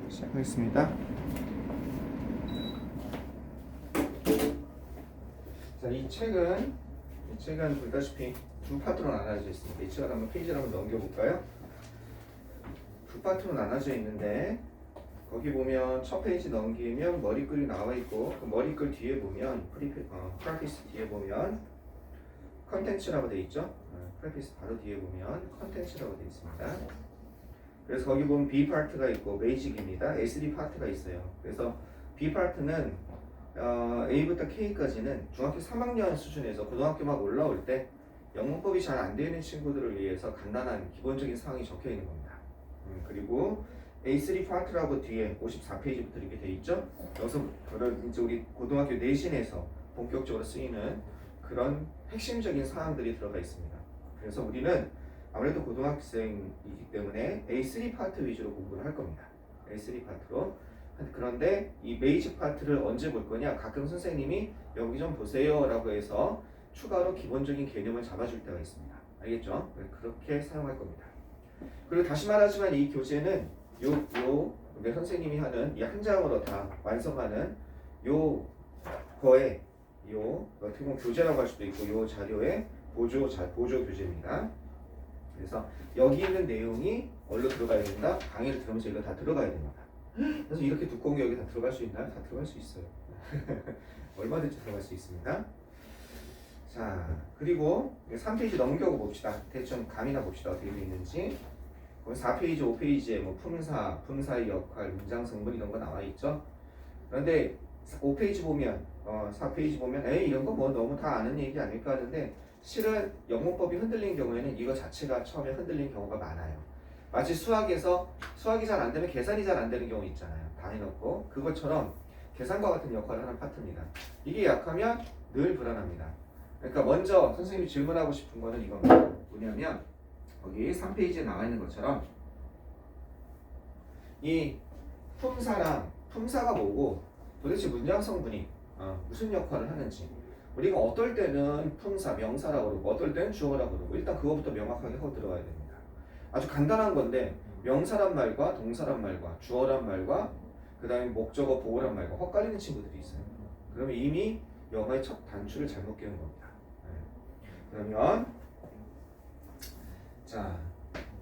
시작하겠습니다. 자, 이 책은 보다시피 두 파트로 나눠져 있습니다. 이 책을 한번 페이지를 한번 넘겨볼까요? 두 파트로 나눠져 있는데 거기 보면 첫 페이지 넘기면 머리글이 나와 있고 그 머리글 뒤에 보면 프레피스 뒤에 보면 컨텐츠라고 되어 있죠. 프레피스 바로 뒤에 보면 컨텐츠라고 되어 있습니다. 그래서 거기 보면 B 파트가 있고 베이직입니다. SD 파트가 있어요. 그래서 B 파트는 A부터 K까지는 중학교 3학년 수준에서 고등학교 막 올라올 때 영문법이 잘 안 되는 친구들을 위해서 간단한 기본적인 사항이 적혀 있는 겁니다. 그리고 A3 파트라고 뒤에 54페이지부터 이렇게 돼 있죠. 여기서 이제 우리 고등학교 내신에서 본격적으로 쓰이는 그런 핵심적인 사항들이 들어가 있습니다. 그래서 우리는 아무래도 고등학생이기 때문에 A3 파트 위주로 공부를 할 겁니다. A3 파트로. 그런데 이 베이직 파트를 언제 볼 거냐? 가끔 선생님이 여기 좀 보세요 라고 해서 추가로 기본적인 개념을 잡아줄 때가 있습니다. 알겠죠? 그렇게 사용할 겁니다. 그리고 다시 말하지만 이 교재는 내 선생님이 하는 이 한 장으로 다 완성하는 어떻게 보면 교재라고 할 수도 있고 요 자료의 보조 교재입니다. 그래서 여기 있는 내용이 어디로 들어가야 된다? 강의를 들으면서 이거 다 들어가야 됩니다. 그래서 이렇게 두꺼운 게 여기 다 들어갈 수 있나요? 다 들어갈 수 있어요. 얼마든지 들어갈 수 있습니다. 자, 그리고 3페이지 넘겨고 봅시다. 대충 감이나 봅시다. 어떻게 되어 있는지. 4페이지, 5페이지에 뭐 품사의 역할, 문장 성분 이런 거 나와 있죠. 그런데 5페이지 보면 4페이지 보면 이런 거 뭐 너무 다 아는 얘기 아닐까 하는데 실은 영문법이 흔들린 경우에는 이거 자체가 처음에 흔들린 경우가 많아요. 마치 수학이 잘 안 되면 계산이 잘 안 되는 경우 있잖아요. 다 해놓고 그것처럼 계산과 같은 역할을 하는 파트입니다. 이게 약하면 늘 불안합니다. 그러니까 먼저 선생님이 질문하고 싶은 거는 이겁니다. 뭐냐면 거기 3페이지에 나와 있는 것처럼 이 품사가 뭐고 도대체 문장 성분이 무슨 역할을 하는지 우리가 어떨 때는 품사, 명사라고 그러고 어떨 때는 주어라고 그러고 일단 그거부터 명확하게 하고 들어가야 됩니다. 아주 간단한 건데 명사란 말과 동사란 말과 주어란 말과 그 다음에 목적어, 보어란 말과 헛갈리는 친구들이 있어요. 그러면 이미 영어의 첫 단추를 잘못 끼운 겁니다. 그러면 자,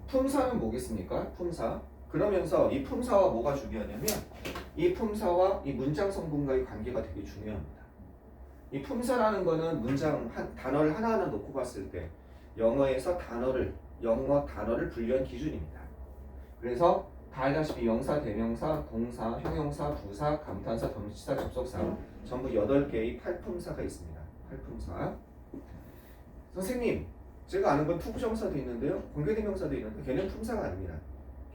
품사는 뭐겠습니까? 품사. 그러면서 이 품사와 뭐가 중요하냐면 이 품사와 이 문장 성분과의 관계가 되게 중요합니다. 이 품사라는 거는 문장 단어를 하나하나 놓고 봤을 때 영어에서 영어 단어를 분류한 기준입니다. 그래서 다 알다시피 명사, 대명사, 동사, 형용사, 부사, 감탄사, 동시사, 접속사 전부 8개의 8품사가 있습니다. 8품사. 선생님, 제가 아는 건 투부정사도 있는데요. 관계대명사도 있는데 걔는 품사가 아닙니다.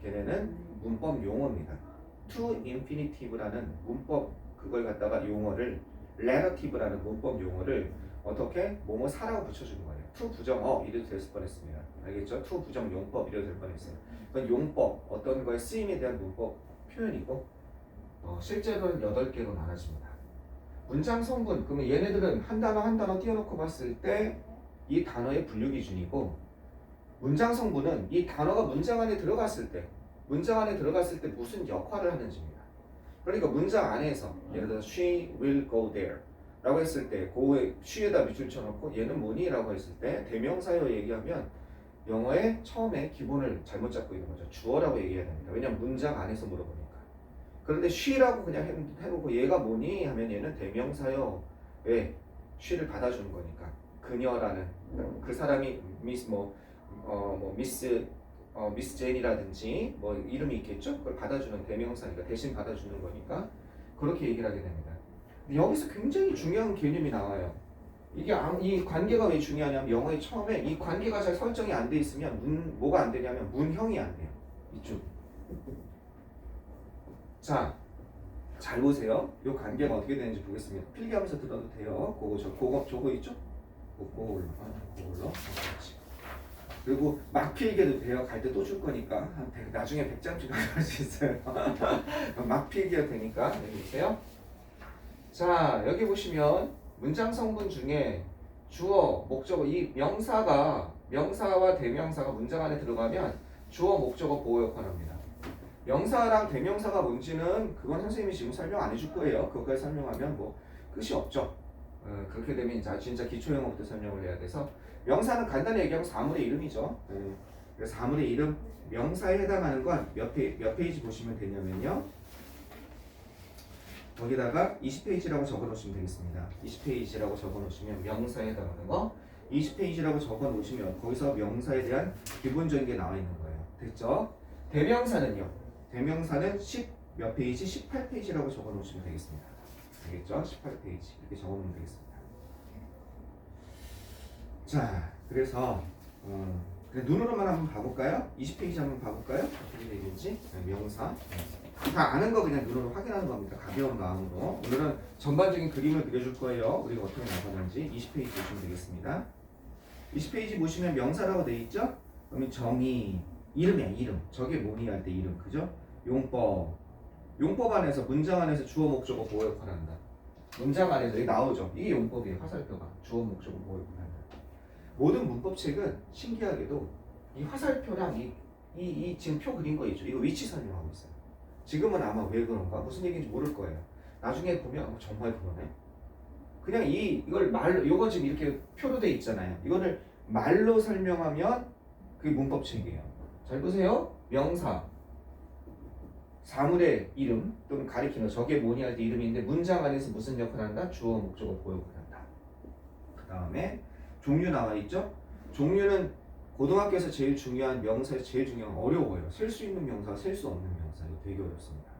걔네는 문법 용어입니다. to infinitive라는 문법 그걸 갖다가 용어를 relative라는 문법 용어를 어떻게 뭐뭐사라고 붙여주는 거예요. to 부정어 이래도 될 뻔했습니다. 알겠죠? to 부정 용법 이래도 될 뻔했어요. 그건 용법 어떤 거에 쓰임에 대한 문법 표현이고 실제로는 8개로 나눠집니다. 문장 성분 그러면 얘네들은 한 단어 띄워놓고 봤을 때 이 단어의 분류 기준이고 문장 성분은 이 단어가 문장 안에 들어갔을 때 무슨 역할을 하는지입니다. 그러니까 문장 안에서 예를 들어서 she will go there 라고 했을 때 go에 she에다 밑줄 쳐놓고 얘는 뭐니? 라고 했을 때 대명사여 얘기하면 영어의 처음에 기본을 잘못 잡고 있는 거죠. 주어라고 얘기해야 됩니다. 왜냐하면 문장 안에서 물어보니까. 그런데 she라고 그냥 해놓고 얘가 뭐니? 하면 얘는 대명사여 왜? she를 받아주는 거니까 그녀라는 그 사람이 미스 제인이라든지 뭐 이름이 있겠죠? 그걸 받아주는 대명사니까 대신 받아주는 거니까 그렇게 얘기를 하게 됩니다. 여기서 굉장히 중요한 개념이 나와요. 이 관계가 왜 중요하냐면 영어의 처음에 이 관계가 잘 설정이 안 돼 있으면 뭐가 안 되냐면 문형이 안 돼요. 이쪽. 자, 잘 보세요. 이 관계가 어떻게 되는지 보겠습니다. 필기하면서 들어도 돼요. 저거 있죠? 그걸로. 그리고 막 필기해도 돼요. 갈 때 또 줄 거니까 나중에 100장쯤 갈 수 있어요. 막 필기해도 되니까 여기 보세요. 자, 여기 보시면 문장 성분 중에 주어, 목적어 이 명사와 대명사가 문장 안에 들어가면 주어, 목적어, 보어 역할을 합니다. 명사랑 대명사가 뭔지는 그건 선생님이 지금 설명 안 해줄 거예요. 그것까지 설명하면 뭐 끝이 없죠. 그렇게 되면 이제 진짜 기초 영어부터 설명을 해야 돼서 명사는 간단히 얘기하면 사물의 이름이죠. 그래서 사물의 이름 명사에 해당하는 건 몇 페이지 보시면 되냐면요. 거기다가 20페이지라고 적어놓으시면 되겠습니다. 20페이지라고 적어놓으시면 명사에 해당하는 거 20페이지라고 적어놓으시면 거기서 명사에 대한 기본적인 게 나와 있는 거예요. 됐죠? 대명사는요. 대명사는 10 몇 페이지? 18페이지라고 적어놓으시면 되겠습니다. 알겠죠? 18페이지 이렇게 적어놓으면 되겠습니다. 자, 그래서 그래, 눈으로만 한번 봐볼까요? 20페이지 한번 봐볼까요? 어떻게 되는지 명사 다 아는 거 그냥 눈으로 확인하는 겁니다. 가벼운 마음으로 오늘은 전반적인 그림을 그려줄 거예요. 우리가 어떻게 나가는지 20페이지 보시면 되겠습니다. 20페이지 보시면 명사라고 돼 있죠? 그러면 정의, 이름이야 이름. 저게 뭐니 할 때 이름, 그죠? 용법. 용법 안에서 문장 안에서 주어 목적어 보호 역할을 한다. 문장 안에서 여기 나오죠. 이게 용법이에요. 화살표가 주어 목적어 보호 역할을 한다. 모든 문법책은 신기하게도 이 화살표랑 이 지금 표 그린 거 있죠. 이거 위치 설명하고 있어요. 지금은 아마 왜 그런가 무슨 얘기인지 모를 거예요. 나중에 보면 정말 그러네. 그냥 이걸 말로 이거 지금 이렇게 표로 돼 있잖아요. 이거를 말로 설명하면 그게 문법책이에요. 잘 보세요. 명사 사물의 이름 또는 가리키는 저게 뭐니 할 때 이름인데 문장 안에서 무슨 역할을 한다? 주어 목적어 보호 역할을 한다. 그 다음에 종류 나와 있죠. 종류는 고등학교에서 제일 중요한 명사에서 제일 중요한 어려워요. 셀 수 있는 명사, 셀 수 없는 명사 이거 되게 어렵습니다.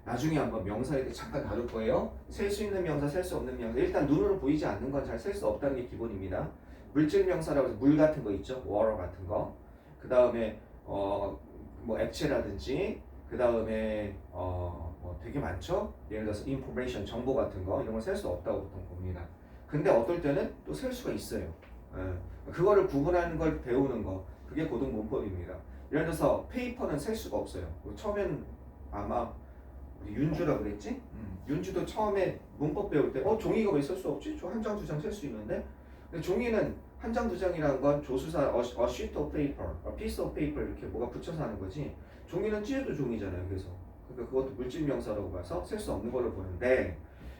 나중에 한번 명사에 대해 잠깐 다룰 거예요. 셀 수 있는 명사, 셀 수 없는 명사. 일단 눈으로 보이지 않는 건 잘 셀 수 없다는 게 기본입니다. 물질 명사라고 해서 물 같은 거 있죠. water 같은 거. 그 다음에 뭐 액체라든지 그 다음에 뭐 되게 많죠. 예를 들어서 information 정보 같은 거 이런 걸 셀 수 없다고 보통 봅니다. 근데 어떨 때는 또 셀 수가 있어요. 그거를 구분하는 걸 배우는 거 그게 고등 문법입니다. 예를 들어서 페이퍼는 셀 수가 없어요. 처음엔 아마 우리 윤주라 그랬지? 윤주도 처음에 문법 배울 때 종이가 왜 셀 수 없지? 저 한 장, 두 장 셀 수 있는데 근데 종이는 한 장, 두 장이라는 건 조수사 a sheet of paper, a piece of paper 이렇게 뭐가 붙여서 하는 거지 종이는 찢어도 종이잖아요. 그래서 그러니까 그것도 물질 명사라고 봐서 셀 수 없는 걸로 보는데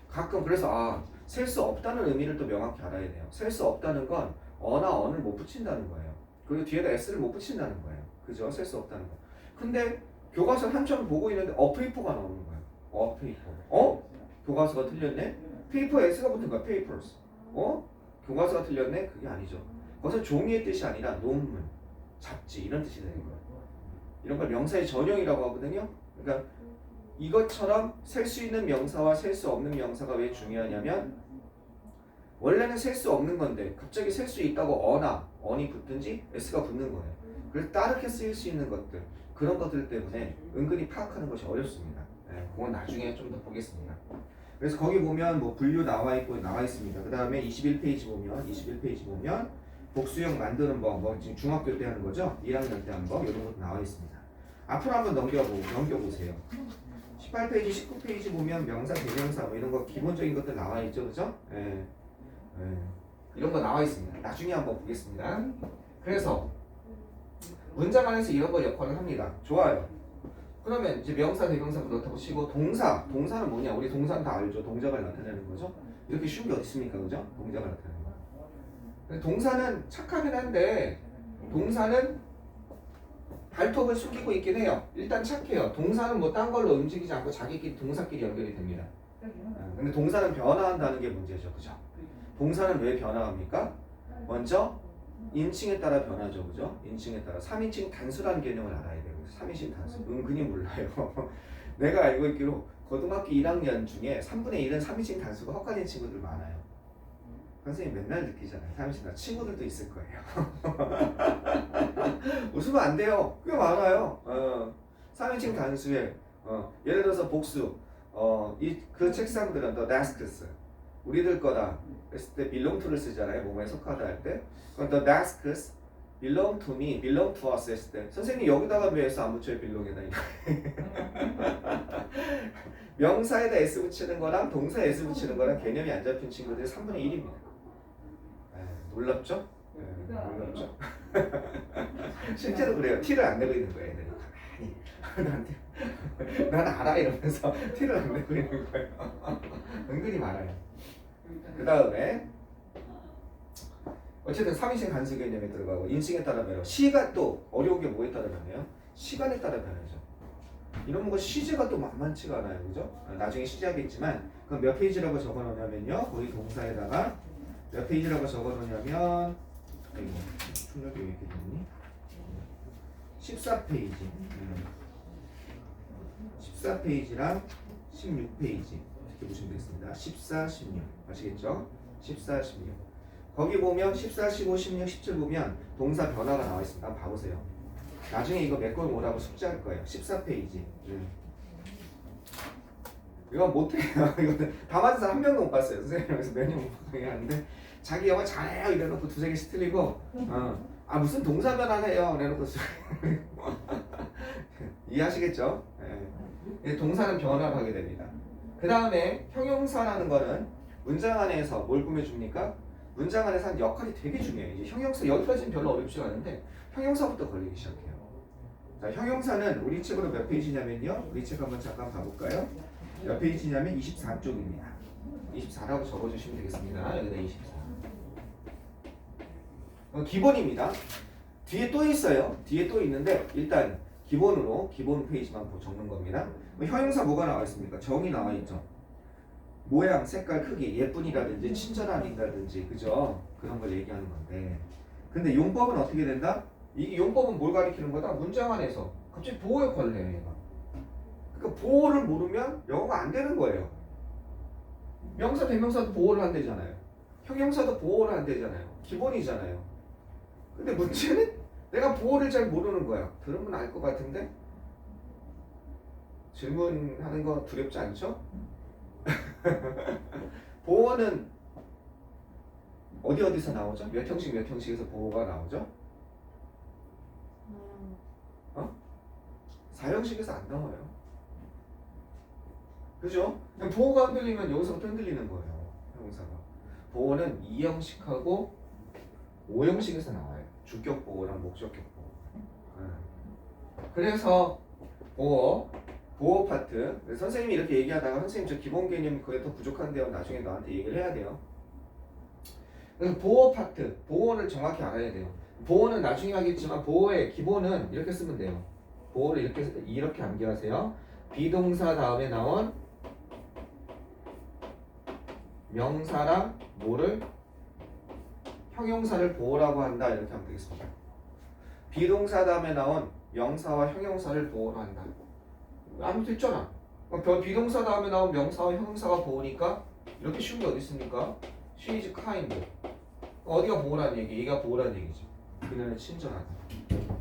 가끔 그래서 셀 수 없다는 의미를 또 명확히 알아야 돼요. 셀 수 없다는 건 어나 언을 못 붙인다는 거예요. 그리고 뒤에다 s를 못 붙인다는 거예요. 그죠? 셀 수 없다는 거. 근데 교과서 한참 보고 있는데 페이퍼가 나오는 거예요. 페이퍼. 교과서가 틀렸네? 페이퍼 s가 붙은 거야. papers. 교과서가 틀렸네? 그게 아니죠. 그것은 종이의 뜻이 아니라 논문, 잡지 이런 뜻이 되는 거예요. 이런 걸 명사의 전형이라고 하거든요. 그러니까 이것처럼 셀 수 있는 명사와 셀 수 없는 명사가 왜 중요하냐면 원래는 셀 수 없는 건데 갑자기 셀 수 있다고 언이 붙든지 s가 붙는 거예요. 그래서 따르게 쓰일 수 있는 것들 그런 것들 때문에 은근히 파악하는 것이 어렵습니다. 그건 나중에 좀 더 보겠습니다. 그래서 거기 보면 뭐 분류 나와 있습니다. 그 다음에 21페이지 보면 복수형 만드는 법, 뭐 지금 중학교 때 하는 거죠? 1학년 때 하는 법 이런 것도 나와 있습니다. 앞으로 한번 넘겨보세요. 18페이지, 19페이지 보면 명사, 대명사 뭐 이런 거 기본적인 것들 나와 있죠, 그죠? 이런 거 나와 있습니다. 나중에 한번 보겠습니다. 그래서 문장 안에서 이런 거 역할을 합니다. 좋아요. 그러면 이제 명사, 대명사 그렇다고 치고 동사는 뭐냐? 우리 동사는 다 알죠. 동작을 나타내는 거죠. 이렇게 쉬운 게 어디 있습니까, 그죠? 동작을 나타내는 거. 근데 동사는 착하긴 한데 동사는 발톱을 숨기고 있긴 해요. 일단 착해요. 동사는 뭐 딴 걸로 움직이지 않고 자기끼리 동사끼리 연결이 됩니다. 근데 동사는 변화한다는 게 문제죠, 그죠? 동사는 왜 변화합니까? 먼저 인칭에 따라 변하죠, 그죠? 인칭에 따라 3인칭 단수라는 개념을 알아야 돼요. 3인칭 단수 은근히 몰라요. 내가 알고 있기로 고등학교 1학년 중에 3분의 1은 3인칭 단수가 헛갈린 친구들 많아요. 선생님 맨날 느끼잖아요. 3인칭 단수 친구들도 있을 거예요. 웃으면 안 돼요. 꽤 많아요. 3인칭 단수에 예를 들어서 복수 그 책상들은 the desks 우리들 거다 했을 때 belong to를 쓰잖아요. 뭐뭐에 속하다 할 때. 그럼 the desks belong to me, belong to us 했을 때 선생님 여기다가 왜 S 안 붙여요? belong에다 명사에다 S 붙이는 거랑 동사에 S 붙이는 거랑 개념이 안 잡힌 친구들이 3분의 1입니다. 놀랍죠? 놀랍죠? 실제로 그래요. 티를 안 내고 있는 거예요. 애들이 가만히 나한테 난 알아 이러면서 티를 안 내고 있는 거예요. 은근히 많아요. 그 다음에 어쨌든 3인칭 간수 개념에 들어가고 인칭에 따라 변해요. 시가 또 어려운 게 뭐에 따라 변해요? 시간에 따라 변하죠. 이런 거 시제가 또 만만치가 않아요. 그죠? 나중에 시제하겠지만 그럼 몇 페이지라고 적어 놓냐면요. 거의 동사에다가 몇 페이지라고 적어 놓냐면 아이고 출력이 왜 이렇게 됐니? 14페이지 14페이지랑 16페이지 이렇게 보시면 되겠습니다. 14, 16 아시겠죠? 14, 16 거기 보면 14, 15, 16, 17 보면 동사 변화가 나와 있습니다. 한번 봐보세요. 나중에 이거 몇 건 오라고 숙제할 거예요. 14페이지 이거 못해요. 이거 다 맞은 사람 한 명도 못 봤어요. 선생님 여기서 몇 년 못 하는데 자기 영어 잘해요 이래놓고 두세 개씩 틀리고 아 무슨 동사 변화해요 이래놓고 이해하시겠죠? 네. 동사는 변화를 하게 됩니다. 그 다음에 형용사라는 거는 문장 안에서 뭘 꾸며줍니까? 문장 안에서 한 역할이 되게 중요해요. 이제 형용사 여기까지는 별로 어렵지 않은데 형용사부터 걸리기 시작해요. 자, 형용사는 우리 책으로 몇 페이지냐면요. 우리 책 한번 잠깐 봐볼까요? 몇 페이지냐면 24쪽입니다. 24라고 적어주시면 되겠습니다. 여기다 24. 기본입니다. 뒤에 또 있어요. 뒤에 또 있는데 일단 기본 페이지만 적는 겁니다. 형용사 뭐가 나와 있습니까? 정의 나와 있죠. 모양, 색깔, 크기, 예쁜이라든지 친절함이라든지 그죠? 그런 걸 얘기하는 건데 근데 용법은 어떻게 된다? 이 용법은 뭘 가리키는 거다? 문장 안에서 갑자기 보호 역할을 해요 얘가. 그러니까 보호를 모르면 영어가 안 되는 거예요. 명사, 대명사도 보호를 한대잖아요. 형용사도 보호를 한대잖아요. 기본이잖아요. 근데 문제는 내가 보호를 잘 모르는 거야. 들으면 알 것 같은데 질문하는 거 두렵지 않죠? 보호는 어디서 나오죠? 몇 형식에서 보호가 나오죠? 4형식에서 안 나와요. 그죠? 보호가 흔들리면 여기서부터 흔들리는 거예요. 형용사가. 보호는 2형식하고 5형식에서 나와요. 주격 보호랑 목적격 보호. 그래서 보호 파트. 선생님이 이렇게 얘기하다가 선생님 저 기본 개념이 그게 더 부족한데요. 나중에 나한테 얘기를 해야 돼요. 그래서 보호 파트. 보호를 정확히 알아야 돼요. 보호는 나중에 하겠지만 보호의 기본은 이렇게 쓰면 돼요. 보호를 이렇게 암기하세요. 비동사 다음에 나온 명사랑 뭐를 형용사를 보호라고 한다 이렇게 하면 되겠습니다. 비동사 다음에 나온 명사와 형용사를 보호로 한다. 아무도 있잖아. 비동사 다음에 나온 명사와 형용사가 보호니까 이렇게 쉬운 게 어디 있습니까? She is kind. 어디가 보호라는 얘기? 얘가 보호라는 얘기죠. 그녀는 친절하다.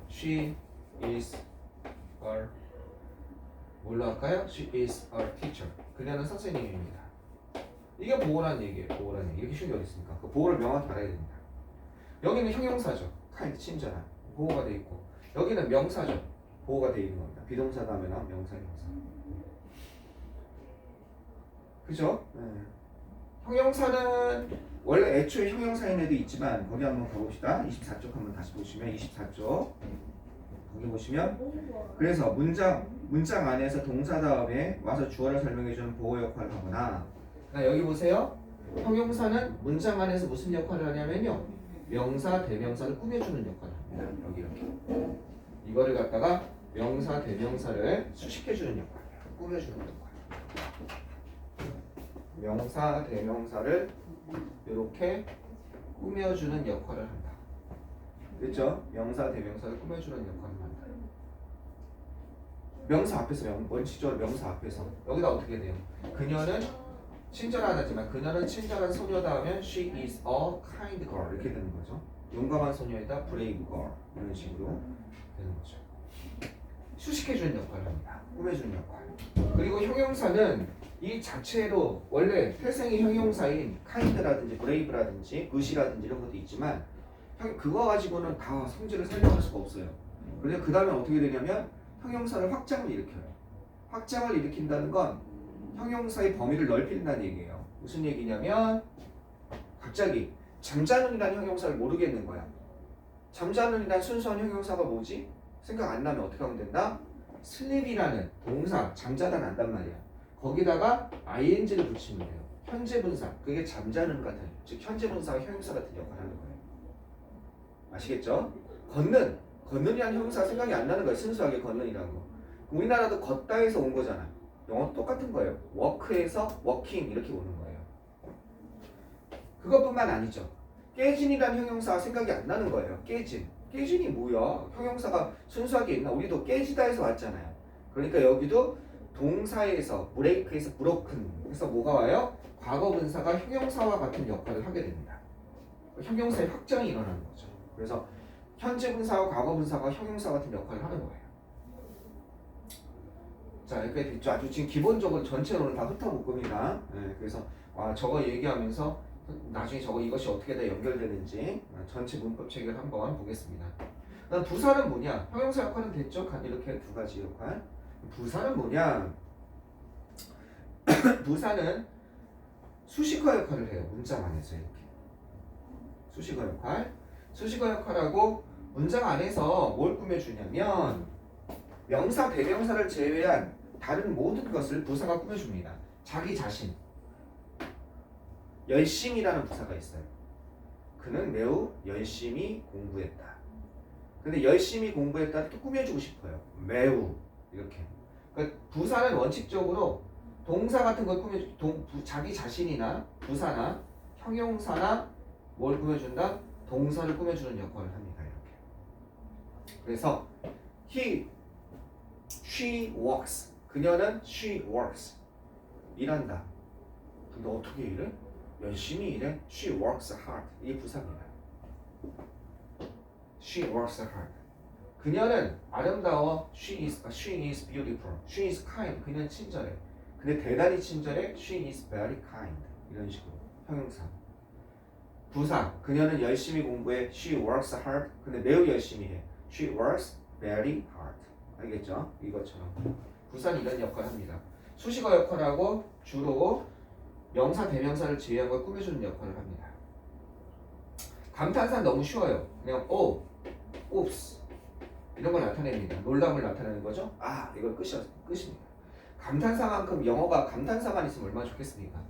She is a 뭘로 할까요? She is a teacher. 그녀는 선생님입니다. 이게 보호라는 얘기예요. 보호라는 얘기. 이렇게 쉬운 게 어디 있습니까? 그 보호를 명확히 알아야 됩니다. 여기는 형용사죠. kind, 친절한. 보호가 돼 있고 여기는 명사죠. 보호가 돼 있는 겁니다. 비동사 다음에 나온 명사, 형용사. 그죠? 네. 형용사는 원래 애초에 형용사인 애도 있지만 거기 한번 가봅시다. 24쪽 한번 다시 보시면 24쪽 거기 보시면 그래서 문장 안에서 동사 다음에 와서 주어를 설명해주는 보호 역할을 하거나 여기 보세요. 형용사는 문장 안에서 무슨 역할을 하냐면요. 명사, 대명사를 꾸며주는 역할을 합니다. 여기 이렇게 이거를 갖다가 명사, 대명사를 수식해주는 역할이에요. 꾸며주는 역할. 명사, 대명사를 이렇게 꾸며주는 역할을 한다. 그렇죠? 명사, 대명사를 꾸며주는 역할을 한다. 명사 앞에서 원칙적으로 명사 앞에서 여기다 어떻게 돼요? 그녀는 친절하다지만 그녀는 친절한 소녀다 하면 she is a kind girl 이렇게 되는 거죠. 용감한 소녀이다, brave girl 이런 식으로 되는 거죠. 수식해주는 역할을 합니다. 꾸며주는 역할. 그리고 형용사는 이 자체로 원래 태생의 형용사인 kind라든지 brave라든지 good이라든지 이런 것도 있지만 그거 가지고는 다 성질을 설명할 수가 없어요. 그래서 그 다음에 어떻게 되냐면 형용사를 확장을 일으켜요. 확장을 일으킨다는 건 형용사의 범위를 넓힌다는 얘기예요. 무슨 얘기냐면 갑자기 잠자는이라는 형용사를 모르겠는 거야. 잠자는이라는 순수한 형용사가 뭐지? 생각 안 나면 어떻게 하면 된다? sleep이라는 동사 잠자다 난단 말이야. 거기다가 ing를 붙이면 돼요. 현재 분사, 그게 잠자는 같은, 즉 현재 분사와 형용사 같은 역할을 하는 거예요. 아시겠죠? 걷는이라는 형용사가 생각이 안 나는 거예요. 순수하게 걷는이라는 거. 우리나라도 걷다에서 온 거잖아. 영어 똑같은 거예요. 워크에서 워킹 이렇게 오는 거예요. 그것뿐만 아니죠. 깨진이라는 형용사가 생각이 안 나는 거예요. 깨진이 뭐야? 형용사가 순수하게 있나? 우리도 깨지다에서 왔잖아요. 그러니까 여기도 동사에서 브레이크에서 브로큰 해서 뭐가 와요? 과거 분사가 형용사와 같은 역할을 하게 됩니다. 형용사의 확장이 일어나는 거죠. 그래서 현재 분사와 과거 분사가 형용사 같은 역할을 하는 거예요. 자, 이렇게 됐죠. 아주 지금 기본적으로 전체로는 다 훑어볼 겁니다. 네, 그래서 저거 얘기하면서 나중에 저거 이것이 어떻게 다 연결되는지 전체 문법 체계를 한번 보겠습니다. 그다음 부사는 뭐냐? 형용사 역할은 됐죠. 이렇게 두 가지 역할. 부사는 뭐냐? 부사는 수식어 역할을 해요. 문장 안에서 이렇게. 수식어 역할하고 문장 안에서 뭘 꾸며주냐면 명사, 대명사를 제외한 다른 모든 것을 부사가 꾸며줍니다. 자기 자신. 열심이라는 부사가 있어요. 그는 매우 열심히 공부했다. 근데 열심히 공부했다를 또 꾸며주고 싶어요. 매우 이렇게. 그러니까 부사는 원칙적으로 동사 같은 걸 자기 자신이나 부사나 형용사나 뭘 꾸며준다? 동사를 꾸며주는 역할을 합니다. 이렇게. 그래서 she works. 그녀는 she works. 일한다. 근데 어떻게 일해? 열심히 일해. She works hard. 이게 부사입니다. She works hard. 그녀는 아름다워. She is beautiful. She is kind. 그녀는 친절해. 근데 대단히 친절해. She is very kind. 이런 식으로 형용사. 부사. 그녀는 열심히 공부해. She works hard. 근데 매우 열심히 해. She works very hard. 알겠죠? 이것처럼 부사는 이런 역할을 합니다. 수식어 역할하고 주로 명사, 대명사를 제외한 걸 꾸며주는 역할을 합니다. 감탄사는 너무 쉬워요. 그냥 oops 이런 걸 나타냅니다. 놀람을 나타내는 거죠. 이걸 끝입니다. 감탄사만큼 영어가 감탄사만 있으면 얼마나 좋겠습니까?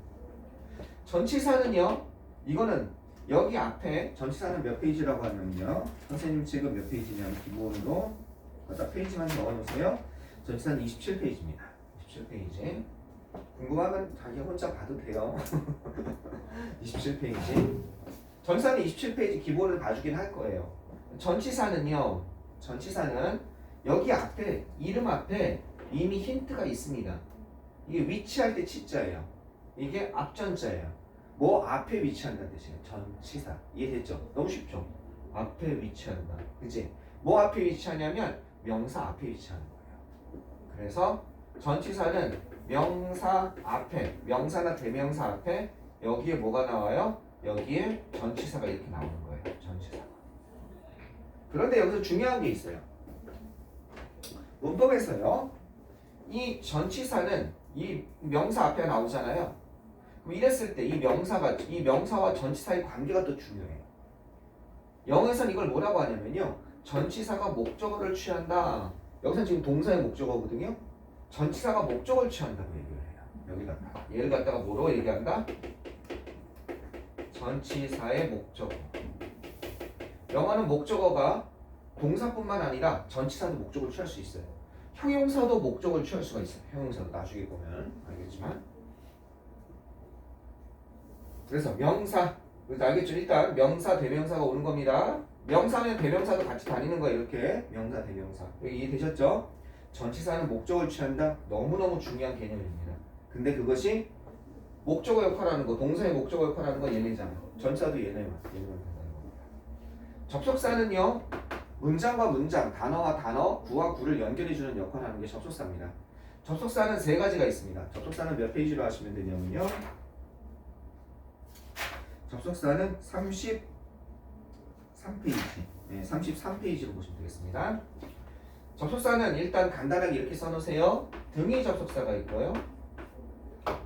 전치사는요. 이거는 여기 앞에 전치사는 몇 페이지라고 하면요. 선생님 책은 몇 페이지냐면 기본으로 갖다 페이지만 넣어놓으세요. 전치사는 27페이지입니다. 27페이지. 궁금하면 자기 혼자 봐도 돼요. 27페이지. 전치사는 27페이지 기본을 봐주긴 할 거예요. 전치사는요. 전치사는 여기 앞에 이름 앞에 이미 힌트가 있습니다. 이게 위치할 때 치자예요. 이게 앞전자예요. 뭐 앞에 위치한다는 뜻이에요. 전치사. 이해됐죠? 너무 쉽죠? 앞에 위치한다. 그치? 뭐 앞에 위치하냐면 명사 앞에 위치하는 거예요. 그래서 전치사는 명사 앞에, 명사나 대명사 앞에 여기에 뭐가 나와요? 여기에 전치사가 이렇게 나오는 거예요. 전치사가. 그런데 여기서 중요한 게 있어요. 문법에서요. 이 전치사는 이 명사 앞에 나오잖아요. 그럼 이랬을 때 이 명사와 전치사의 관계가 또 중요해요. 영어에서는 이걸 뭐라고 하냐면요. 전치사가 목적어를 취한다. 여기서 지금 동사의 목적어거든요. 전치사가 목적어를 취한다고 얘기를 해요. 여기다가 얘를 갖다가 뭐로 얘기한다? 전치사의 목적어. 영어는 목적어가 동사뿐만 아니라 전치사도 목적어를 취할 수 있어요. 형용사도 목적어를 취할 수가 있어요. 형용사도 나중에 보면 알겠지만. 그래서 명사, 알겠죠? 일단 명사, 대명사가 오는 겁니다. 명사면 대명사도 같이 다니는 거예요. 이렇게 명사, 대명사. 여기 이해되셨죠? 전치사는 목적을 취한다. 너무너무 중요한 개념입니다. 근데 그것이 목적어 역할하는 거, 동사의 목적어 역할하는 건 얘네잖아. 전치사도 얘네만 된다는 겁니다. 접속사는요. 문장과 문장, 단어와 단어, 구와 구를 연결해주는 역할을 하는 게 접속사입니다. 접속사는 세 가지가 있습니다. 접속사는 몇 페이지로 하시면 되냐면요. 접속사는 33페이지. 네, 33페이지로 보시면 되겠습니다. 접속사는 일단 간단하게 이렇게 써놓으세요. 등위 접속사가 있고요.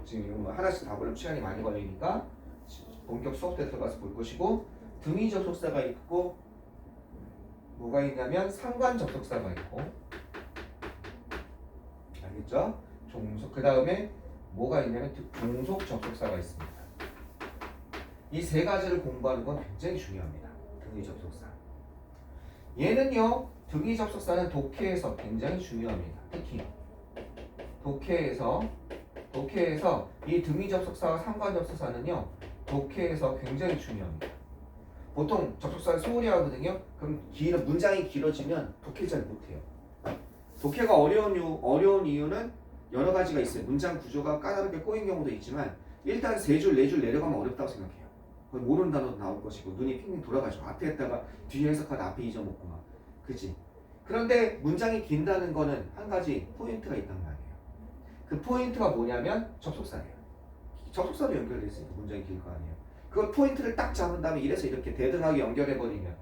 지금 이거 하나씩 다 보려면 시간이 많이 걸리니까 본격 수업 때 들어가서 볼 것이고, 등위 접속사가 있고, 뭐가 있냐면 상관 접속사가 있고, 알겠죠? 그 다음에 뭐가 있냐면 종속 접속사가 있습니다. 이 세 가지를 공부하는 건 굉장히 중요합니다. 등위 접속사. 얘는요, 등위 접속사는 독해에서 굉장히 중요합니다. 특히 독해에서 이 등위 접속사와 상관 접속사는요, 독해에서 굉장히 중요합니다. 보통 접속사를 소홀히 하거든요. 그럼 문장이 길어지면 독해 잘 못해요. 독해가 어려운 이유는 여러 가지가 있어요. 문장 구조가 까다롭게 꼬인 경우도 있지만 일단 세 줄, 네 줄 내려가면 어렵다고 생각해요. 그건 모르는 단어도 나올 것이고 눈이 핑핑 돌아가죠. 앞에 했다가 뒤에 해석하다 앞에 잊어먹고 막. 그치? 그런데 문장이 긴다는 거는 한 가지 포인트가 있단 말이에요. 그 포인트가 뭐냐면 접속사예요. 접속사로 연결돼 있으니까 문장이 길 거 아니에요. 그 포인트를 딱 잡은 다음에 이래서 이렇게 대등하게 연결해버리면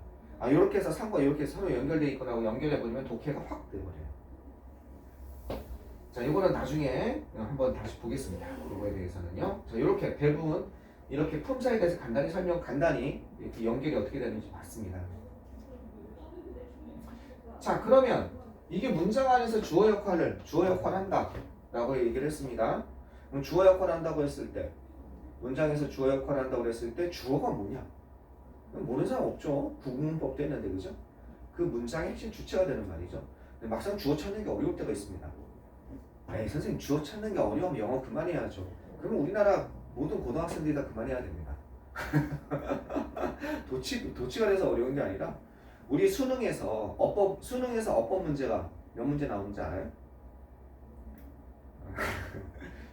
이렇게 해서 상과 이렇게 서로 연결돼 있거라고 연결해버리면 독해가 확 돼버려요. 자, 이거는 나중에 한번 다시 보겠습니다. 이거에 대해서는요. 자, 이렇게 대부분 이렇게 품사에 대해서 간단히 이렇게 연결이 어떻게 되는지 봤습니다. 자, 그러면 이게 문장 안에서 주어 역할 한다 라고 얘기를 했습니다. 그럼 주어 역할 한다고 했을 때 문장에서 주어 역할 한다고 했을 때 주어가 뭐냐? 모르는 사람 없죠. 구문법도 했는데, 그죠? 그 문장의 핵심 주체가 되는 말이죠. 근데 막상 주어 찾는 게 어려울 때가 있습니다. 에이, 선생님 주어 찾는 게 어려우면 영어 그만해야죠. 그러면 우리나라 모든 고등학생들이 다 그만해야 됩니다. 도치가 돼서 어려운 게 아니라 우리 수능에서 어법 문제가 몇 문제 나오는지 알아요?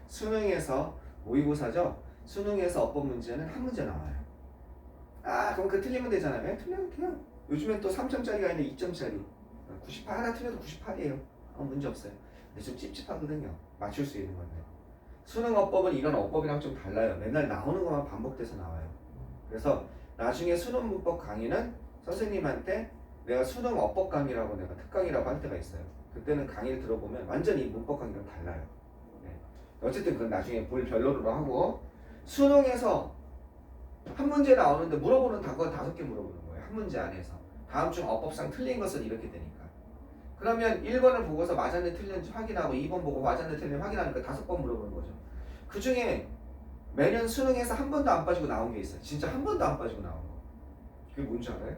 수능에서 모의고사죠. 수능에서 어법 문제는 한 문제 나와요. 그럼 그 틀리면 되잖아요. 틀리면 그냥 요즘엔 또 3점짜리가 아니라 2점짜리 98 하나 틀려도 98이에요. 문제 없어요. 근데 좀 찝찝하거든요. 맞출 수 있는 건데. 수능 어법은 이런 어법이랑 좀 달라요. 맨날 나오는 것만 반복돼서 나와요. 그래서 나중에 수능 문법 강의는 선생님한테 내가 수능 어법 강의라고 내가 특강이라고 할 때가 있어요. 그때는 강의를 들어보면 완전히 문법 강의랑 달라요. 네. 어쨌든 그건 나중에 볼 별로로 하고, 수능에서 한 문제 나오는데 물어보는 단어가 5개 물어보는 거예요. 한 문제 안에서. 다음 중 어법상 틀린 것은 이렇게 되니까. 그러면 1번을 보고서 맞았는지 틀렸는지 확인하고 2번 보고 맞았는지 틀렸는지 확인하니까 5번 물어보는 거죠. 그 중에 매년 수능에서 한 번도 안 빠지고 나온 게 있어요. 진짜 한 번도 안 빠지고 나온 거. 그게 뭔지 알아요?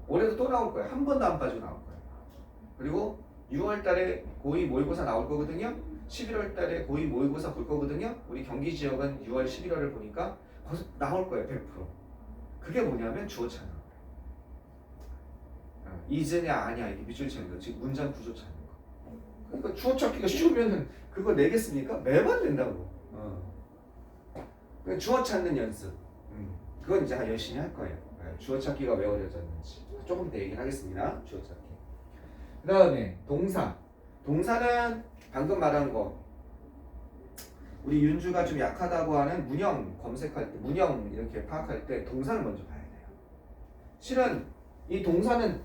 올해도 또 나올 거예요. 한 번도 안 빠지고 나올 거예요. 그리고 6월 달에 고2 모의고사 나올 거거든요. 11월 달에 고2 모의고사 볼 거거든요. 우리 경기 지역은 6월, 11월을 보니까 벌써 나올 거예요. 100%. 그게 뭐냐면 주어 찾는 거예요. 이즈냐 아니야 이게 밑줄 치는 거. 즉 문장 구조 찾는 거. 그러니까 주어 찾기가 쉬우면은 그거 내겠습니까? 매번 된다고. 그러니까 주어 찾는 연습. 그건 이제 열심히 할 거예요. 주어 찾기가 왜 어려워졌는지 조금 더 얘기를 하겠습니다. 주어 찾기. 그 다음에 동사. 동사는 방금 말한 거. 우리 윤주가 좀 약하다고 하는 문형 검색할 때, 문형 이렇게 파악할 때 동사를 먼저 봐야 돼요. 실은 이 동사는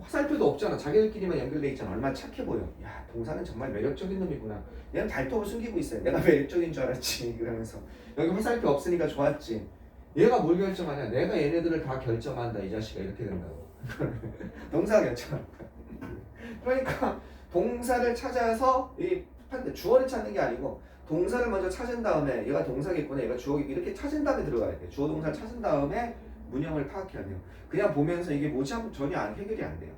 화살표도 없잖아. 자기들끼리만 연결돼 있잖아. 얼마나 착해 보여. 야, 동사는 정말 매력적인 놈이구나. 얘는 발톱을 숨기고 있어요. 내가 매력적인 줄 알았지. 그러면서 여기 화살표 없으니까 좋았지. 얘가 뭘 결정하냐? 내가 얘네들을 다 결정한다. 이 자식아 이렇게 된다고. 동사가 결정한다. 그러니까 동사를 찾아서 주어를 찾는 게 아니고 동사를 먼저 찾은 다음에 얘가 동사겠구나, 얘가 주어겠구나 이렇게 찾은 다음에 들어가야 돼요. 주어 동사를 찾은 다음에 문형을 파악해야 돼요. 그냥 보면서 이게 뭐지 하면 전혀 해결이 안 돼요.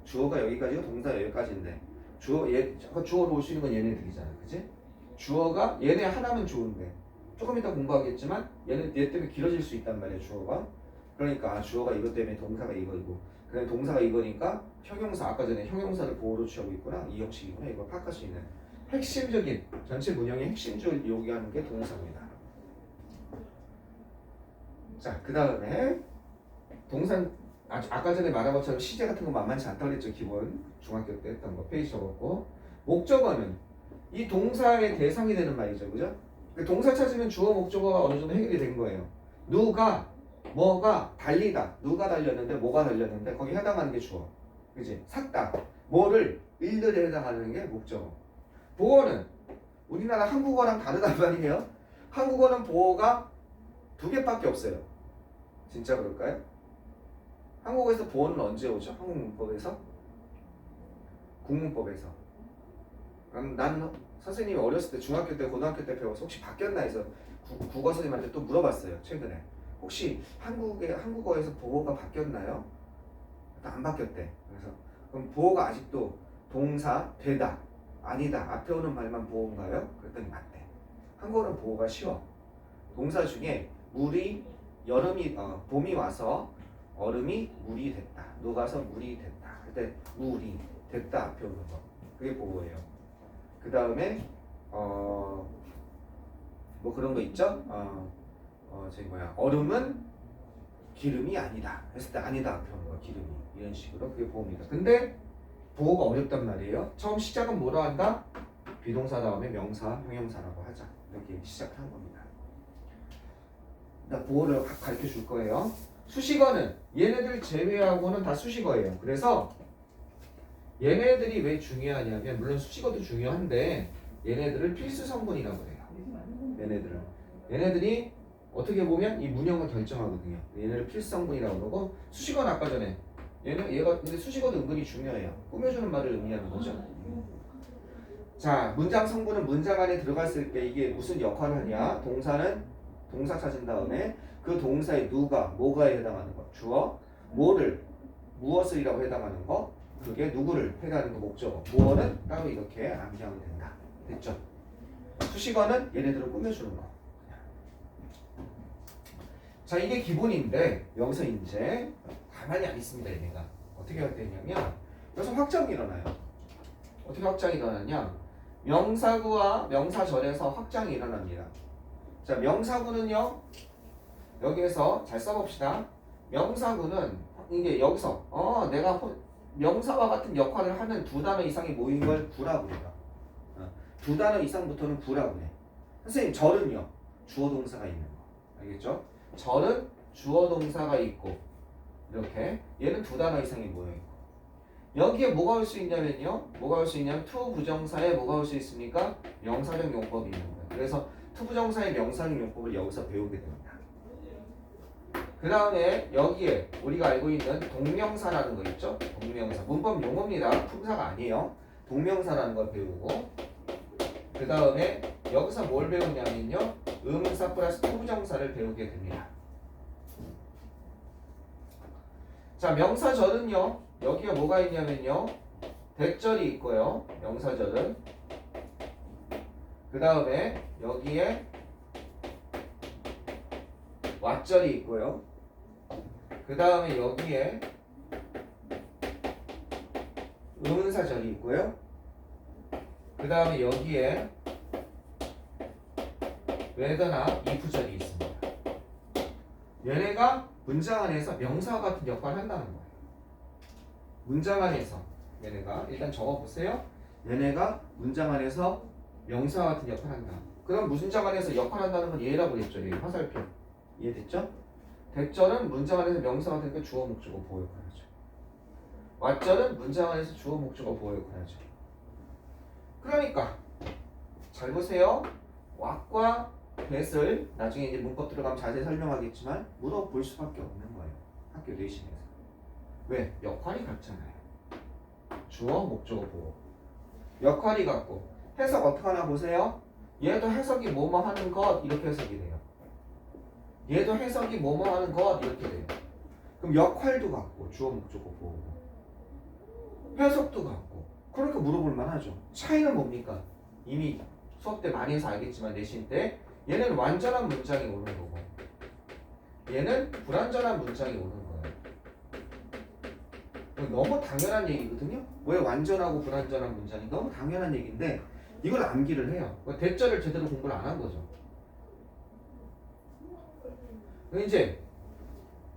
주어가 여기까지고 동사가 여기까지인데 주어로 올 수 있는 건 얘네들이잖아. 그치? 주어가 얘네 하나면 좋은데 조금 이따 공부하겠지만 얘 때문에 길어질 수 있단 말이에요. 주어가. 그러니까 주어가 이것 때문에 동사가 이거이고 그다음에 동사가 이거니까 형용사 아까 전에 형용사를 보호로 취하고 있구나. 이 형식이구나. 이걸 파악할 수 있는 핵심적인 전체 문형의 핵심적을 요구하는 게 동사입니다. 자, 그 다음에 동사 아까 전에 말한 것처럼 시제 같은 거 만만치 않다고 그랬죠. 기본 중학교 때 했던 거 페이지 적었고 목적어는 이 동사의 대상이 되는 말이죠. 그죠? 동사 찾으면 주어 목적어가 어느 정도 해결이 된 거예요. 누가 뭐가 달리다 누가 달렸는데 뭐가 달렸는데 거기 해당하는 게 주어. 그지? 샀다 뭐를 일들에 해당하는 게 목적어. 보어는 우리나라 한국어랑 다르단 말이에요. 한국어는 보어가 2개밖에 없어요. 진짜 그럴까요? 한국어에서 보어는 언제 오죠? 한국 문법에서? 국문법에서. 난 선생님이 어렸을 때 중학교 때 고등학교 때 배워서 혹시 바뀌었나 해서 국어 선생님한테 또 물어봤어요. 최근에 혹시 한국어에서 보호가 바뀌었나요? 안 바뀌었대. 그래서 그럼 보호가 아직도 동사 되다 아니다 앞에 오는 말만 보호인가요? 그랬더니 맞대. 한국어는 보호가 쉬워. 동사 중에 물이 봄이 와서 얼음이 물이 됐다. 녹아서 물이 됐다. 할 때 물이 됐다 앞에 오는 거. 그게 보호예요. 그 다음에 뭐 그런 거 있죠? 저기 얼음은 기름이 아니다. 했을 때 아니다 앞에 오는 거 기름이 이런 식으로 그게 보호입니다. 근데 보호가 어렵단 말이에요. 처음 시작은 뭐로 한다? 비동사 다음에 명사, 형용사라고 하자. 이렇게 시작한 겁니다. 나 보호를 가르쳐 줄 거예요. 수식어는 얘네들 제외하고는 다 수식어예요. 그래서 얘네들이 왜 중요하냐면 물론 수식어도 중요한데 얘네들을 필수 성분이라고 해요. 얘네들이 어떻게 보면 이 문형을 결정하거든요. 얘네를 필수 성분이라고 그러고 수식어는 아까 전에 얘가 근데 수식어도 은근히 중요해요. 꾸며주는 말을 의미하는 거죠. 자, 문장 성분은 문장 안에 들어갔을 때 이게 무슨 역할을 하냐? 동사는 동사 찾은 다음에 그 동사의 누가, 뭐가에 해당하는 것, 주어, 무엇을이라고 해당하는 것, 그게 누구를 해당하는 거 목적어, 무어는 따로 이렇게 암기하면 된다. 됐죠? 수식어는 얘네들을 꾸며주는 거. 자, 이게 기본인데 여기서 이제 가만히 안 있습니다. 얘네가 어떻게 할 때냐면 여기서 확장이 일어나요. 어떻게 확장이 일어나냐? 명사구와 명사절에서 확장이 일어납니다. 자, 명사구는요. 여기에서 잘 써봅시다. 명사구는 이게 여기서 내가 명사와 같은 역할을 하는 두 단어 이상이 모인 걸 구라고 해요. 두 단어 이상부터는 구라고 해. 선생님, 절은요. 주어 동사가 있는 거. 알겠죠? 절은 주어 동사가 있고 이렇게 얘는 두 단어 이상이 모여 있고 여기에 뭐가 올 수 있냐면요. 뭐가 올 수 있냐면 투 부정사에 뭐가 올 수 있습니까? 명사적 용법이 있는 거예요. 그래서 투 부정사의 명사적 용법을 여기서 배우게 됩니다. 그 다음에 여기에 우리가 알고 있는 동명사라는 거 있죠? 동명사. 문법 용어입니다. 품사가 아니에요. 동명사라는 걸 배우고 그 다음에 여기서 뭘 배우냐면요. 의문사 플러스 투 부정사를 배우게 됩니다. 자, 명사절은요. 여기가 뭐가 있냐면요. 대절이 있고요. 명사절은 그 다음에 여기에 왓절이 있고요. 그 다음에 여기에 의문사절이 있고요. 그 다음에 여기에 whether나 if절이 있습니다. 얘네가 문장 안에서 명사와 같은 역할을 한다는 거예요. 문장 안에서 얘네가 일단 적어보세요. 얘네가 문장 안에서 명사와 같은 역할을 한다. 그럼 문장 안에서 역할한다는 건 얘라고 했죠. 얘 화살표. 이해됐죠? 대절은 문장 안에서 명사가 되니까 주어 목적어 보호 역할을 하죠. 왓절은 문장 안에서 주어 목적어 보호 역할을 하죠. 그러니까 잘 보세요. 왓과 that을 나중에 이제 문법 들어가면 자세히 설명하겠지만 물어볼 수밖에 없는 거예요. 학교 내신에서. 왜? 역할이 같잖아요. 주어 목적어 보호. 역할이 같고 해석 어떻게 하나 보세요. 얘도 해석이 뭐뭐 하는 것 이렇게 해석이 돼요. 얘도 해석이 뭐뭐 하는 것 이렇게 돼요. 그럼 역할도 같고 주어 목적어 보호고 해석도 같고 그러니까 물어볼 만하죠. 차이는 뭡니까? 이미 수업 때 많이 해서 알겠지만 내신 때 얘는 완전한 문장이 오는 거고 얘는 불완전한 문장이 오는 거예요. 너무 당연한 얘기거든요. 왜 완전하고 불완전한 문장이 너무 당연한 얘기인데 이걸 암기를 해요. 대절을 제대로 공부를 안 한 거죠. 이제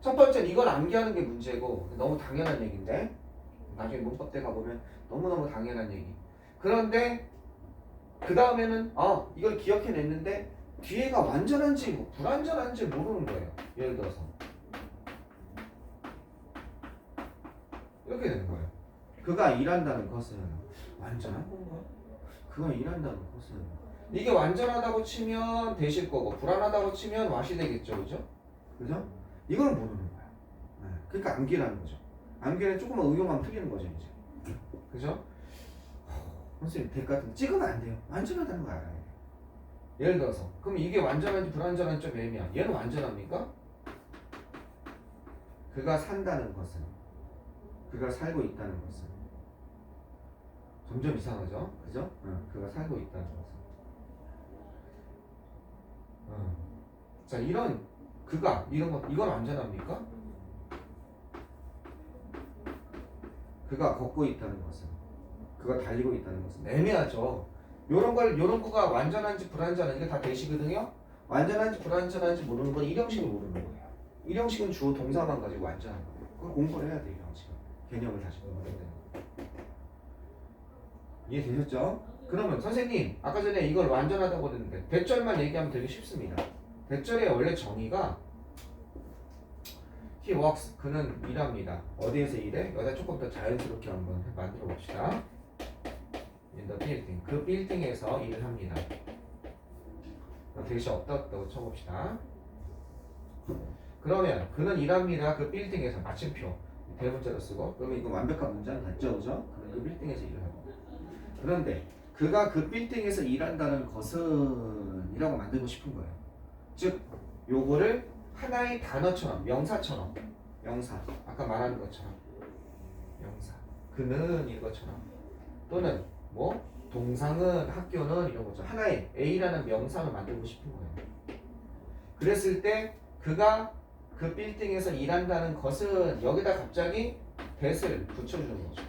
첫 번째는 이걸 암기하는 게 문제고 너무 당연한 얘기인데 나중에 문법 때 가보면 너무너무 당연한 얘기. 그런데 그 다음에는 이걸 기억해냈는데 뒤에가 완전한지 불완전한지 모르는 거예요. 예를 들어서 이렇게 되는 거예요. 그가 일한다는 것은 완전한 건가? 그가 일한다는 것은 이게 완전하다고 치면 되실 거고 불안하다고 치면 와시 되겠죠. 그죠? 이걸 모르는 거야. 그러니까 암기라는 거죠. 암기는 조금만 응용하면 틀리는 거죠. 이제. 그죠? 선생님 덱 같은 거 찍으면 안 돼요. 완전하다는 거 알아야 돼요. 예를 들어서 그럼 이게 완전한지 불완전한지 좀 애매한. 얘는 완전합니까? 그가 산다는 것은, 그가 살고 있다는 것은 점점 이상하죠? 그죠? 그가 살고 있다는 것은. 자, 이런 그가 이런 거 이건 완전합니까? 그가 걷고 있다는 것은, 그가 달리고 있다는 것은 애매하죠. 요런 거가 완전한지 불완전한지 이게 다 대시거든요. 완전한지 불완전한지 모르는 건 일형식을 모르는 거예요. 일형식은 주어 동사만 가지고 완전한 거예요. 그걸 공부를 해야 돼요. 일형식은 개념을 다시 공부해야 돼요. 이해되셨죠? 그러면 선생님 아까 전에 이걸 완전하다고 그랬는데 대절만 얘기하면 되게 쉽습니다. 대절의 원래 정의가 he works, 그는 일합니다. 어디에서 일해? 여기다 조금 더 자연스럽게 한번 만들어 봅시다. in the building, 그 빌딩에서 일을 합니다. 대시 없다고 쳐봅시다. 그러면 그는 일합니다. 그 빌딩에서 마침표 대문자로 쓰고, 그러면 이거 완벽한 문장이 맞죠, 그죠? 그는 그 빌딩에서 일을 합니다. 그런데 그가 그 빌딩에서 일한다는 것은 이라고 만들고 싶은 거예요. 즉 요거를 하나의 단어처럼, 명사처럼, 명사 아까 말하는 것처럼 명사, 그는 이것처럼, 또는 뭐 동상은, 학교는 이런 거죠. 하나의 A라는 명사로 만들고 싶은 거예요. 그랬을 때 그가 그 빌딩에서 일한다는 것은 여기다 갑자기 that을 붙여주는 거죠.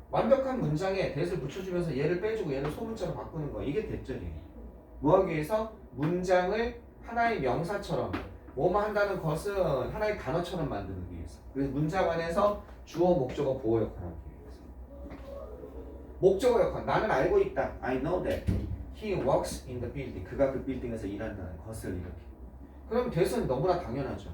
완벽한 문장에 that을 붙여주면서 얘를 빼주고 얘를 소문자로 바꾸는 거, 이게 대절이에요. 뭐 하기 위해서? 문장을 하나의 명사처럼, 뭐뭐 한다는 것은 하나의 단어처럼 만드는 위해서. 그래서 문장 안에서 주어, 목적어, 보어 역할을 하기 위해서. 목적어 역할, 나는 알고 있다. I know that he works in the building. 그가 그 빌딩에서 일한다는 것을 이렇게. 그럼 that은 너무나 당연하죠.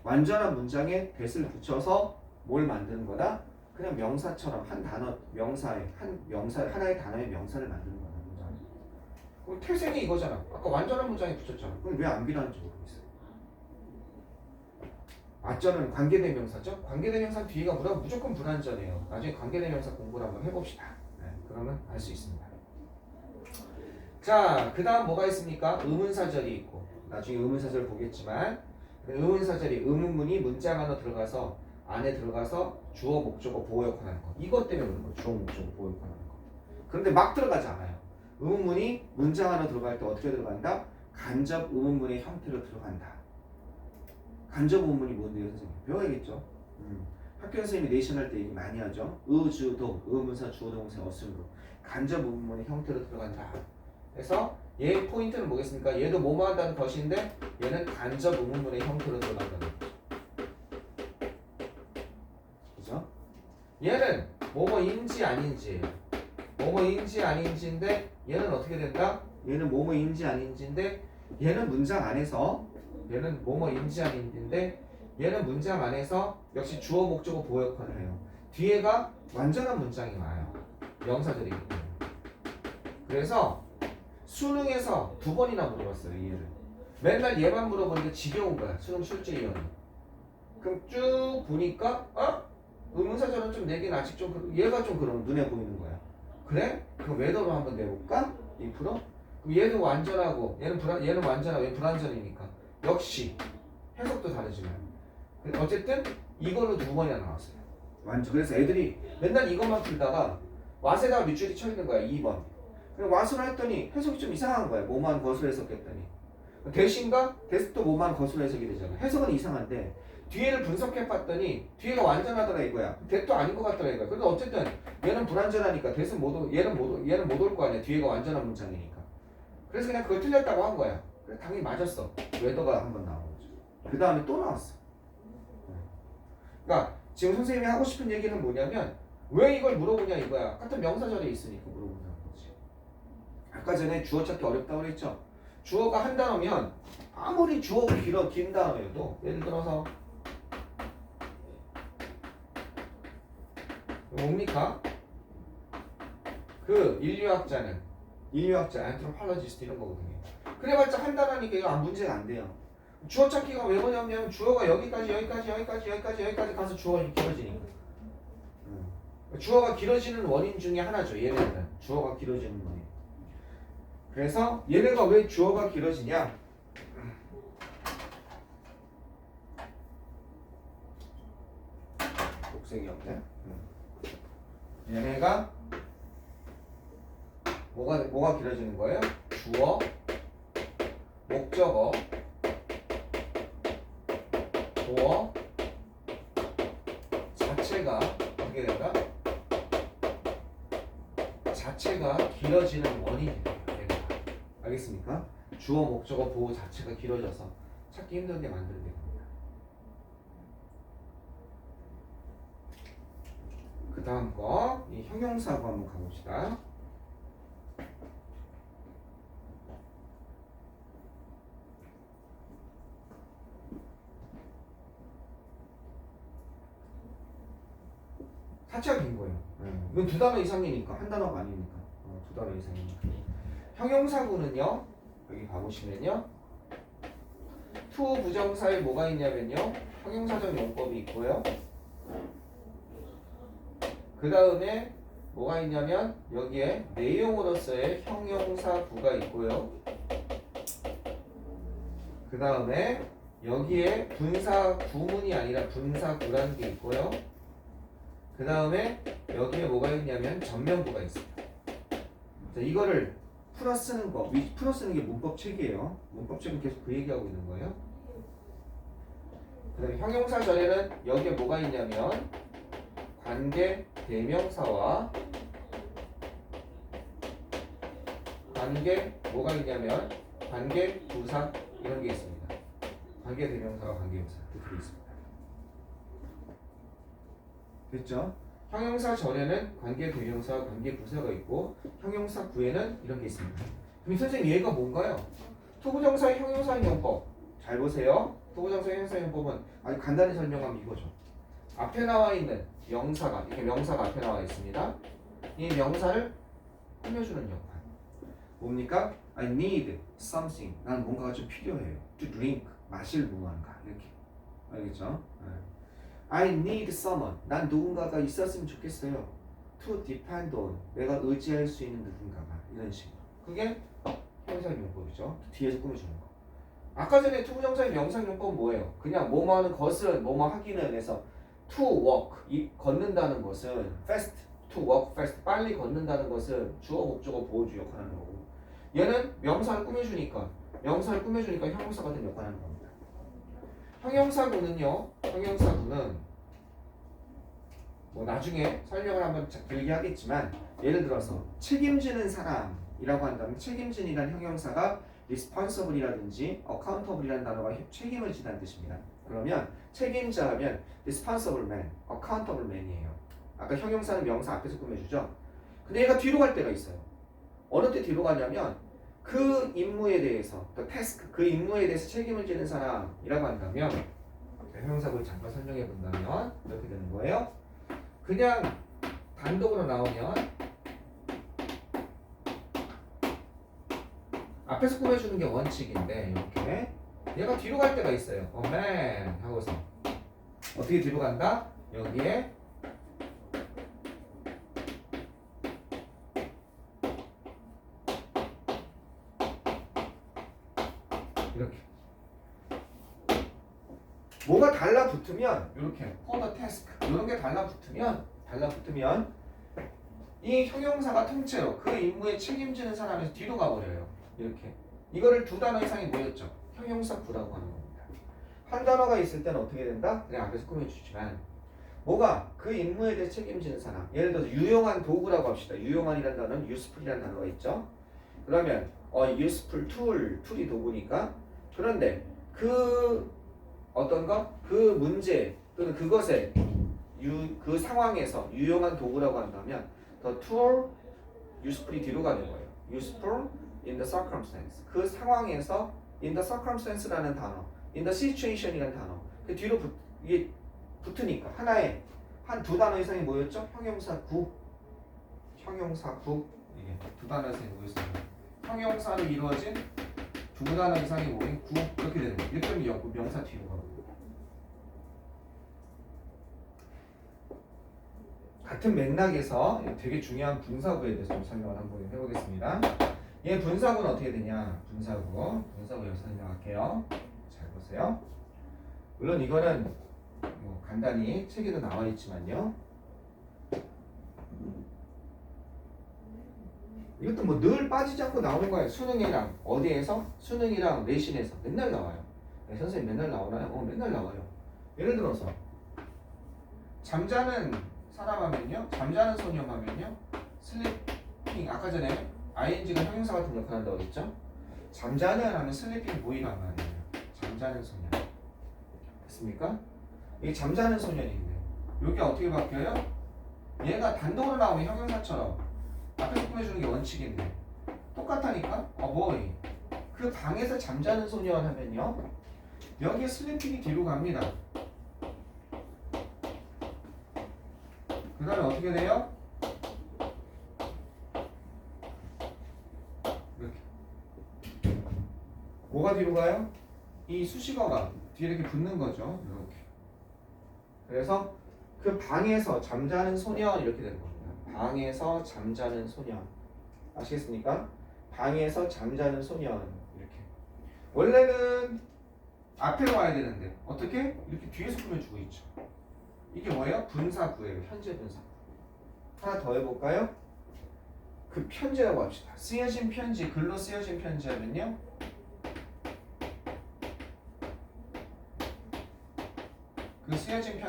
완전한 문장에 that을 붙여서 뭘 만드는 거다? 그냥 명사처럼 한 단어, 명사에 한 명사, 하나의 단어의 명사를 만드는 거다. 문장. 그럼 태생이 이거잖아. 아까 완전한 문장에 붙였잖아. 그럼 왜 안 비나는지 모르겠어요. 맞죠는 관계대명사죠? 관계대명사 뒤에가 무조건 불완전해요. 나중에 관계대명사 공부를 한번 해봅시다. 네, 그러면 알 수 있습니다. 자, 그 다음 뭐가 있습니까? 의문사절이 있고, 나중에 의문사절 보겠지만, 의문사절이 의문문이 문장 안에 들어가서 주어, 목적어, 보어 역할 하는 거. 이것 때문에 그런 거예요. 주어, 목적어, 보어 역할 하는 거. 그런데 막 들어가지 않아요. 의문문이 문장 안으로 들어갈 때 어떻게 들어간다? 간접 의문문의 형태로 들어간다. 간접 의문문이 뭔데요, 선생님? 배워야겠죠? 학교 선생님이 내신 할 때 얘기 많이 하죠. 주, 도, 의문사, 주어, 동사, 어순으로 간접 의문문의 형태로 들어간다. 그래서 얘 포인트는 뭐겠습니까? 얘도 뭐뭐 한다는 것인데 얘는 간접 의문문의 형태로 들어간다는 거죠. 그죠? 얘는 뭐뭐인지 아닌지예요. 뭐뭐인지 아닌지인데 얘는 어떻게 된다? 얘는 뭐뭐인지 아닌지인데 얘는 문장 안에서, 얘는 뭐뭐인지 아닌지인데 얘는 문장 안에서 역시 주어, 목적어, 보어 역할을 해요. 뒤에가 완전한 문장이 와요. 명사들이기 때문에. 그래서 수능에서 2번이나 물어봤어요, 얘를. 맨날 얘만 물어보니까 지겨운 거야, 수능 출제위원이. 그럼 쭉 보니까 의문사절은 좀 내긴 아직 좀 얘가 좀 그럼 눈에 보이는 거야. 그래? 그럼 웨더로 한번 내볼까? 2%? 그럼 얘도 완전하고 얘는 완전하고 얘는 불완전이니까 역시 해석도 다르지만 어쨌든 이걸로 2번이나 나왔어요. 완전. 그래서 애들이 맨날 이것만 풀다가 왓에다가 밑줄이 쳐 있는 거야. 2번. 그럼 왓을 했더니 해석이 좀 이상한 거야. 뭐만 것으로 해석했더니. 대신가? 대신도 뭐만 것으로 해석이 되잖아. 해석은 이상한데 뒤에를 분석해 봤더니 뒤에가 완전하더라 이거야. 대도 아닌 것 같더라 이거야. 근데 어쨌든 얘는 불완전하니까 대신 얘는 못 올 거 아니야. 뒤에가 완전한 문장이니까. 그래서 그냥 그걸 틀렸다고 한 거야. 그래서 당연히 맞았어. 웨더가 한번 나온 거죠. 그 다음에 또 나왔어. 그러니까 지금 선생님이 하고 싶은 얘기는 뭐냐면 왜 이걸 물어보냐 이거야. 같은 명사절에 있으니까 물어본다는 거지. 아까 전에 주어 찾기 어렵다고 그랬죠. 주어가 한 단어면 아무리 주어가 긴 단어여도 예를 들어서 뭡니까? 그 인류학자 안트로폴로지스트 이런 거거든요. 그래봤자 한 단어니까 이거 문제가 안 돼요. 주어 찾기가 왜 그러냐면 주어가 여기까지 가서 주어가 길어지니까. 주어가 길어지는 원인 중에 하나죠. 얘네는 주어가 길어지는 원인. 그래서 얘네가 왜 주어가 길어지냐? 녹색이 없네. 얘네가 뭐가 길어지는 거예요? 주어, 목적어, 도어 자체가 어떻게 된다? 자체가 길어지는 원인이 돼요. 얘네가. 알겠습니까? 주어, 목적어, 보호 자체가 길어져서 찾기 힘들게 만드는 겁니다. 그 다음 거, 이 형용사고 한번 가봅시다. 사치가 긴 거예요. 이건 두 단어 이상이니까, 한 단어가 아니니까. 두 단어 이상이니까. 형용사구는요, 여기 가보시면요, 투 부정사에 뭐가 있냐면요, 형용사적 용법이 있고요. 그 다음에 뭐가 있냐면 여기에 내용으로서의 형용사구가 있고요. 그 다음에 여기에 분사구문이 아니라 분사구라는 게 있고요. 그 다음에 여기에 뭐가 있냐면 전면부가 있어요. 자, 이거를 풀어 쓰는 거, 풀어 쓰는 게 문법 책이에요. 문법 책은 계속 그 얘기하고 있는 거예요. 그 다음에 형용사 전에는 여기에 뭐가 있냐면 관계 대명사와 관계 뭐가 있냐면 관계 부사 이런 게 있습니다. 관계 대명사와 관계 부사 이렇게 있습니다. 됐죠? 형용사 전에는 관계 대명사와 관계 부사가 있고 형용사 구에는 이런 게 있습니다. 그럼 선생님 얘가 뭔가요? 투부정사의 형용사 용법 잘 보세요. 투부정사의 형용사 용법은 아주 간단히 설명하면 이거죠. 앞에 나와 있는 명사가 이렇게 명사가 앞에 나와 있습니다. 이 명사를 꾸며주는 역할. 뭡니까? I need something. 난 뭔가가 좀 필요해요. To drink. 마실 무언가. 이렇게. 알겠죠? I need someone. 난 누군가가 있었으면 좋겠어요. To depend on. 내가 의지할 수 있는 누군가가. 이런 식으로. 그게 형용사용법이죠. 뒤에서 꾸며주는 거. 아까 전에 투부정사의 명사용법은 뭐예요? 그냥 뭐뭐 하는 것은 뭐뭐 하기는 해서 to walk. 걷는다는 것은 fast. to walk fast. 빨리 걷는다는 것은 주어, 목적어, 보호주 역할하는 거고. 얘는 명사를 꾸며주니까 형용사 같은 역할하는 겁니다. 형용사구는요. 형용사구는 뭐 나중에 설명을 한번 길게 하겠지만 예를 들어서 책임지는 사람이라고 한다면 책임진이라는 형용사가 responsible이라든지 accountable이라는 단어가 책임을 지다는 뜻입니다. 그러면 책임자 하면 responsible man, accountable man이에요. 아까 형용사는 명사 앞에서 꾸며주죠. 근데 얘가 뒤로 갈 때가 있어요. 어느 때 뒤로 가냐면 그 임무에 대해서, 그 임무에 대해서 책임을 지는 사람이라고 한다면 형용사구를 잠깐 설명해 본다면 이렇게 되는 거예요. 그냥 단독으로 나오면 앞에서 꾸며주는 게 원칙인데 이렇게 얘가 뒤로 갈 때가 있어요. man 하고서 어떻게 뒤로 간다? 여기에 이렇게 뭐가 달라붙으면 이렇게 for the task 이런 게 달라붙으면 이 형용사가 통째로 그 임무에 책임지는 사람에서 뒤로 가버려요. 이렇게 이거를 두 단어 이상이 모였죠. 형용사 구라고 하는 겁니다. 한 단어가 있을 때는 어떻게 된다? 그냥 앞에서 꾸며주지만 뭐가 그 임무에 대해 책임지는 사람 예를 들어서 유용한 도구라고 합시다. 유용한이라는 단어는 useful이라는 단어가 있죠. 그러면 useful 툴이 도구니까 그런데 그 어떤 것? 그 문제 또는 그것에 그 상황에서 유용한 도구라고 한다면 the tool useful이 뒤로 가는 거예요. useful in the circumstance 그 상황에서 in the circumstance라는 단어 in the situation이라는 단어 그 뒤로 이게 붙으니까 하나에 한 두 단어 이상이 모였죠? 형용사 구 이게 두 단어 이상이 모였습니다. 형용사로 이루어진 두 단어 이상이 모인 구 이렇게 되는 거예요. 이렇게 되면 명사 뒤로 가고 같은 같은 맥락에서 되게 중요한 분사구에 대해서 좀 설명을 한번 해보겠습니다. 얘 분사구는 어떻게 되냐? 분사구 여기서 설명할게요. 잘 보세요. 물론 이거는 뭐 간단히 책에도 나와 있지만요. 이것도 뭐 늘 빠지지 않고 나오는 거예요. 수능이랑 어디에서? 수능이랑 내신에서 맨날 나와요. 네, 선생님 맨날 나오나요? 맨날 나와요. 예를 들어서 잠자는 사람 하면요, 잠자는 소녀 하면요, 슬리핑, 아까 전에 ing가 형용사 같은 역할 한다고 했죠? 잠자는 하면 슬리핑 보이란 말이에요. 잠자는 소녀 됐습니까? 이게 잠자는 소년인데 여기 어떻게 바뀌어요? 얘가 단독으로 나오면 형용사처럼 앞에서 꾸며주는 게 원칙인데 똑같다니까? boy 그 방에서 잠자는 소년 하면요, 여기에 슬리핑이 뒤로 갑니다. 그 다음에 어떻게 돼요? 이렇게 뭐가 뒤로 가요? 이 수식어가 뒤에 이렇게 붙는 거죠. 이렇게. 그래서 그 방에서 잠자는 소년 이렇게 되는 겁니다. 방에서 잠자는 소년. 아시겠습니까? 방에서 잠자는 소년 이렇게. 원래는 앞에 와야 되는데 어떻게? 이렇게 뒤에서 꾸며주고 있죠. 이게 뭐예요? 분사구예요. 현재 분사구. 하나 더 해볼까요? 그 편지라고 합시다. 쓰여진 편지, 글로 쓰여진 편지 하면요, 그 쓰여진 편지